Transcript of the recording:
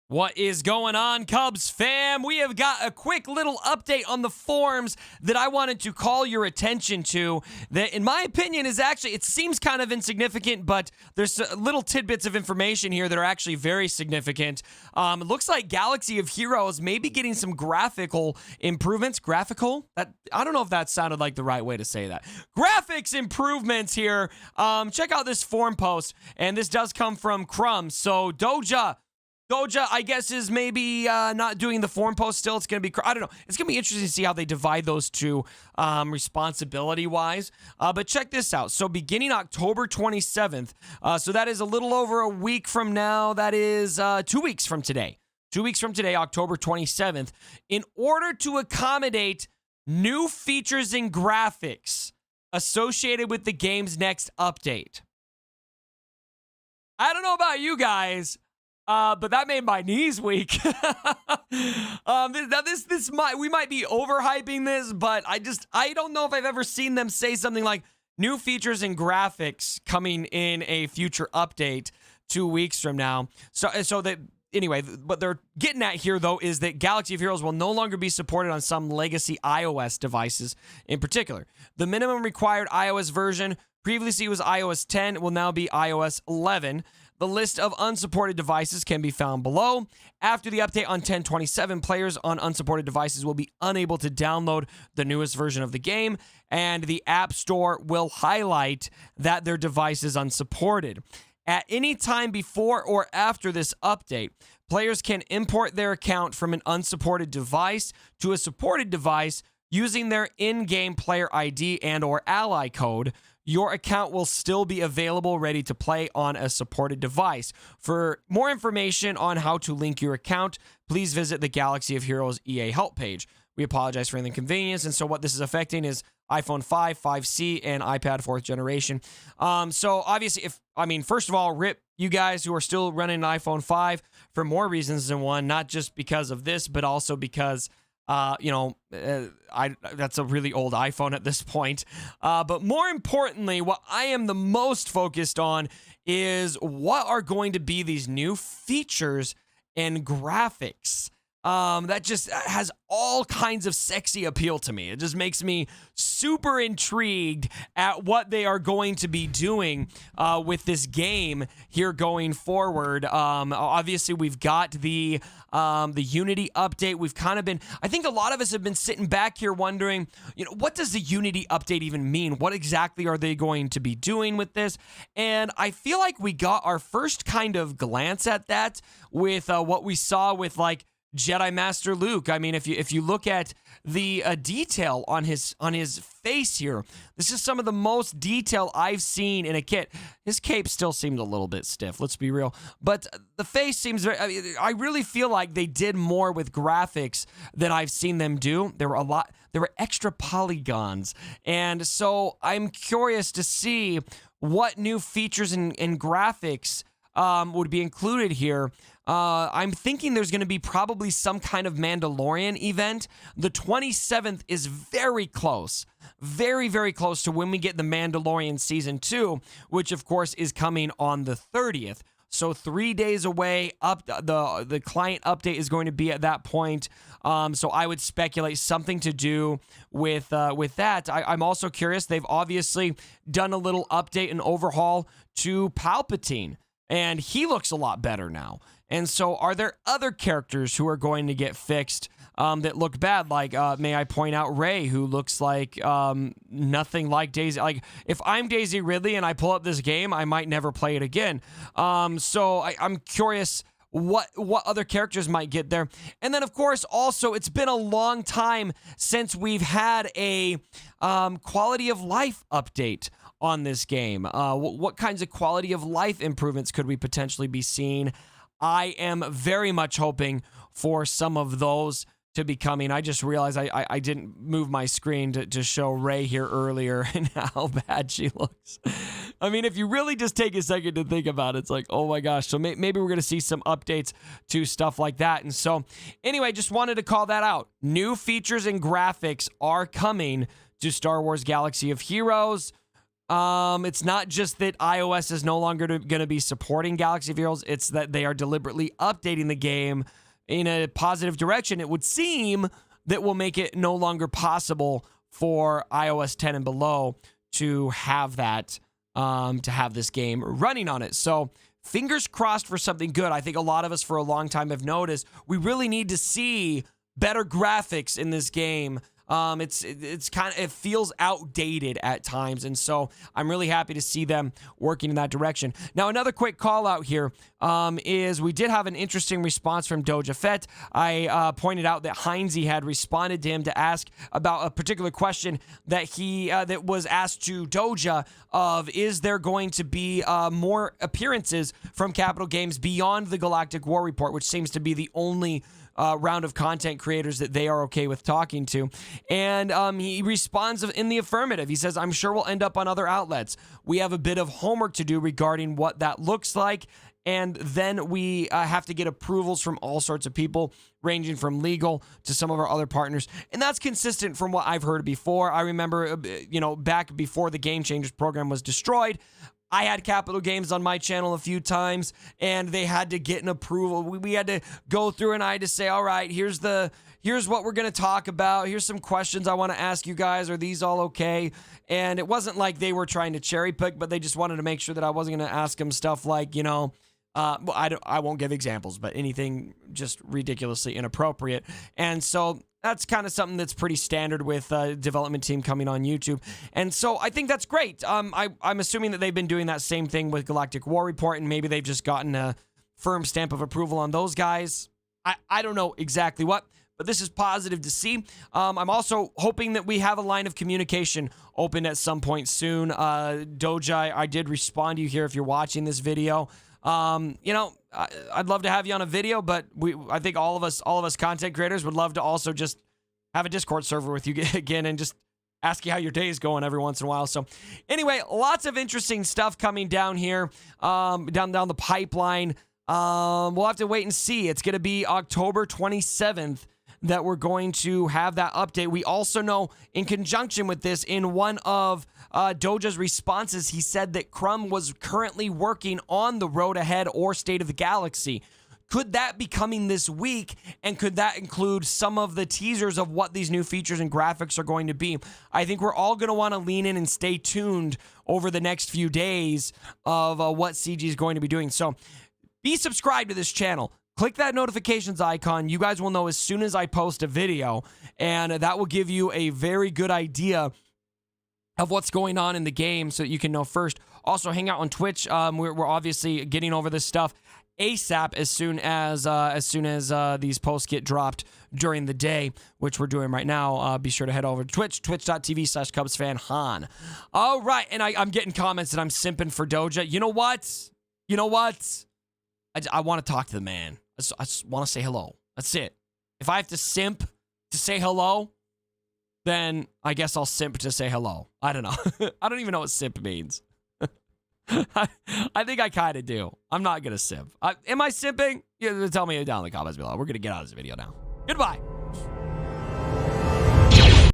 What is going on, Cubs fam? We have got a quick little update on the forums that I wanted to call your attention to that, in my opinion, is actually, it seems kind of insignificant, but there's little tidbits of information here that are actually very significant. It looks like Galaxy of Heroes may be getting some graphical improvements. Graphical? I don't know if that sounded like the right way to say that. Graphics improvements here. Check out this forum post, and this does come from Crumb. So Doja, I guess, is maybe not doing the forum post still. It's going to be, I don't know. It's going to be interesting to see how they divide those two responsibility-wise. But check this out. So beginning October 27th, so that is a little over a week from now. That is 2 weeks from today. 2 weeks from today, October 27th. In order to accommodate new features and graphics associated with the game's next update. I don't know about you guys, but that made my knees weak. We might be overhyping this, but I don't know if I've ever seen them say something like new features and graphics coming in a future update 2 weeks from now. So that anyway, what they're getting at here though is that Galaxy of Heroes will no longer be supported on some legacy iOS devices in particular. The minimum required iOS version previously was iOS 10, will now be iOS 11. The list of unsupported devices can be found below. After the update on 10/27, players on unsupported devices will be unable to download the newest version of the game, and the App Store will highlight that their device is unsupported. At any time before or after this update, players can import their account from an unsupported device to a supported device using their in-game player ID and or ally code. Your account will still be available, ready to play on a supported device. For more information on how to link your account, please visit the Galaxy of Heroes EA help page. We apologize for the inconvenience. And so what this is affecting is iPhone 5, 5C, and iPad 4th generation. So obviously, first of all, rip you guys who are still running an iPhone 5 for more reasons than one, not just because of this, but also because that's a really old iPhone at this point. But more importantly, what I am the most focused on is what are going to be these new features and graphics. That just has all kinds of sexy appeal to me. It just makes me super intrigued at what they are going to be doing with this game here going forward. Obviously, we've got the Unity update. We've kind of been, I think a lot of us have been sitting back here wondering, what does the Unity update even mean? What exactly are they going to be doing with this? And I feel like we got our first kind of glance at that with what we saw with like Jedi Master Luke. I mean, if you look at the detail on his face here, this is some of the most detail I've seen in a kit. His cape still seemed a little bit stiff, let's be real, but the face seems very, I really feel like they did more with graphics than I've seen them do. There were extra polygons, and so I'm curious to see what new features and graphics would be included here. I'm thinking there's going to be probably some kind of Mandalorian event. The 27th is very close. Very, very close to when we get the Mandalorian Season 2, which, of course, is coming on the 30th. So 3 days away. The client update is going to be at that point. So I would speculate something to do with that. I'm also curious. They've obviously done a little update and overhaul to Palpatine, and he looks a lot better now. And so are there other characters who are going to get fixed that look bad? Like, may I point out Rey, who looks like nothing like Daisy. Like, if I'm Daisy Ridley and I pull up this game, I might never play it again. So I'm curious what other characters might get there. And then, of course, also, it's been a long time since we've had a quality of life update on this game. What kinds of quality of life improvements could we potentially be seeing? I am very much hoping for some of those to be coming. I just realized I didn't move my screen to show Rey here earlier and how bad she looks. I mean, if you really just take a second to think about it, it's like, oh my gosh. So maybe we're going to see some updates to stuff like that. And so anyway, just wanted to call that out. New features and graphics are coming to Star Wars Galaxy of Heroes. It's not just that iOS is no longer going to be supporting Galaxy vehicles, it's that they are deliberately updating the game in a positive direction. It would seem that will make it no longer possible for iOS 10 and below to have that, to have this game running on it. So fingers crossed for something good. I think a lot of us for a long time have noticed we really need to see better graphics in this game. It's kind of, it feels outdated at times, and so I'm really happy to see them working in that direction. Now, another quick call out here is we did have an interesting response from Doja Fett. I pointed out that Heinze had responded to him to ask about a particular question that he that was asked to Doja of, is there going to be more appearances from Capital Games beyond the Galactic War Report, which seems to be the only round of content creators that they are okay with talking to. And he responds in the affirmative. He says, I'm sure we'll end up on other outlets. We have a bit of homework to do regarding what that looks like. And then we have to get approvals from all sorts of people, ranging from legal to some of our other partners. And that's consistent from what I've heard before. I remember, back before the Game Changers program was destroyed, I had Capital Games on my channel a few times, and they had to get an approval. We had to go through, and I had to say, all right, here's what we're going to talk about. Here's some questions I want to ask you guys. Are these all okay? And it wasn't like they were trying to cherry pick, but they just wanted to make sure that I wasn't going to ask them stuff like, I won't give examples, but anything just ridiculously inappropriate. And so that's kind of something that's pretty standard with development team coming on YouTube. And so I think that's great. I'm assuming that they've been doing that same thing with Galactic War Report, and maybe they've just gotten a firm stamp of approval on those guys. I don't know exactly what, but this is positive to see. I'm also hoping that we have a line of communication open at some point soon. Doja, I did respond to you here if you're watching this video. I'd love to have you on a video, but I think all of us content creators would love to also just have a Discord server with you again and just ask you how your day is going every once in a while. So anyway, lots of interesting stuff coming down here, down the pipeline. We'll have to wait and see. It's going to be October 27th that we're going to have that update. We also know, in conjunction with this, in one of Doja's responses, he said that Crumb was currently working on The Road Ahead or State of the Galaxy. Could that be coming this week? And could that include some of the teasers of what these new features and graphics are going to be? I think we're all going to want to lean in and stay tuned over the next few days of what CG is going to be doing. So be subscribed to this channel. Click that notifications icon. You guys will know as soon as I post a video, and that will give you a very good idea of what's going on in the game so that you can know first. Also, hang out on Twitch. We're obviously getting over this stuff ASAP as soon as these posts get dropped during the day, which we're doing right now. Be sure to head over to Twitch, twitch.tv/CubsFanHan. All right, and I'm getting comments that I'm simping for Doja. You know what? I want to talk to the man. I just want to say hello. That's it. If I have to simp to say hello, then I guess I'll simp to say hello. I don't know. I don't even know what simp means. I think I kind of do. I'm not going to simp. Am I simping? Yeah, tell me down in the comments below. We're going to get out of this video now. Goodbye.